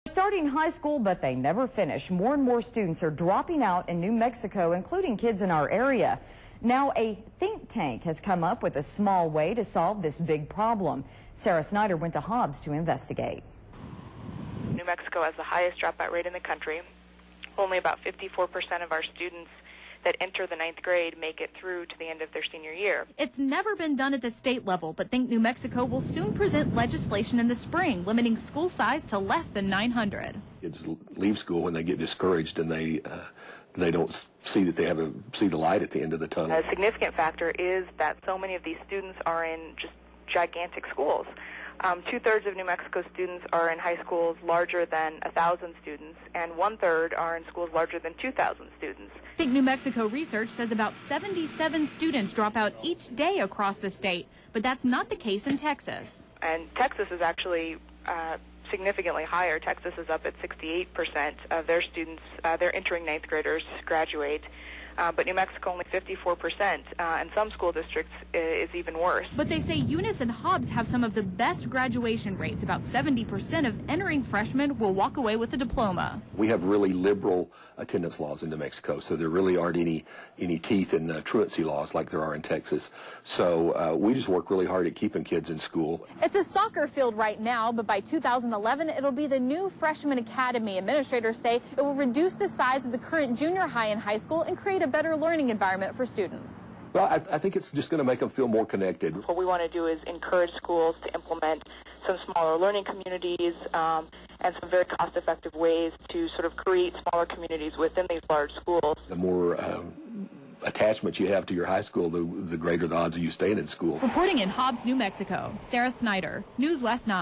Starting high school, but they never finish. More and more students are dropping out in New Mexico, including kids in our area. Now, a think tank has come up with a small way to solve this big problem. Sarah Snyder went to Hobbs to investigate. New Mexico has the highest dropout rate in the country. Only about 54% of our students that enter the 9th grade make it through to the end of their senior year. It's never been done at the state level, but Think New Mexico will soon present legislation in the spring limiting school size to less than 900. Kids leave school when they get discouraged and they don't see that they see the light at the end of the tunnel. A significant factor is that so many of these students are in just gigantic schools. Two-thirds of New Mexico students are in high schools larger than 1,000 students, and one-third are in schools larger than 2,000 students. Think New Mexico research says about 77 students drop out each day across the state, but that's not the case in Texas. And Texas is actually significantly higher. Texas is up at 68% of their students, their entering 9th graders graduate. But New Mexico only 54%, and some school districts is even worse. But they say Eunice and Hobbs have some of the best graduation rates. About 70% of entering freshmen will walk away with a diploma. We have really liberal attendance laws in New Mexico, so there really aren't any teeth in the truancy laws like there are in Texas. So we just work really hard at keeping kids in school. It's a soccer field right now, but by 2011, it'll be the new freshman academy. Administrators say it will reduce the size of the current junior high and high school and create a better learning environment for students. Well, I think it's just going to make them feel more connected. What we want to do is encourage schools to implement some smaller learning communities and some very cost-effective ways to sort of create smaller communities within these large schools. The more attachment you have to your high school, the greater the odds of you staying in school. Reporting in Hobbs, New Mexico, Sarah Snyder, News West 9.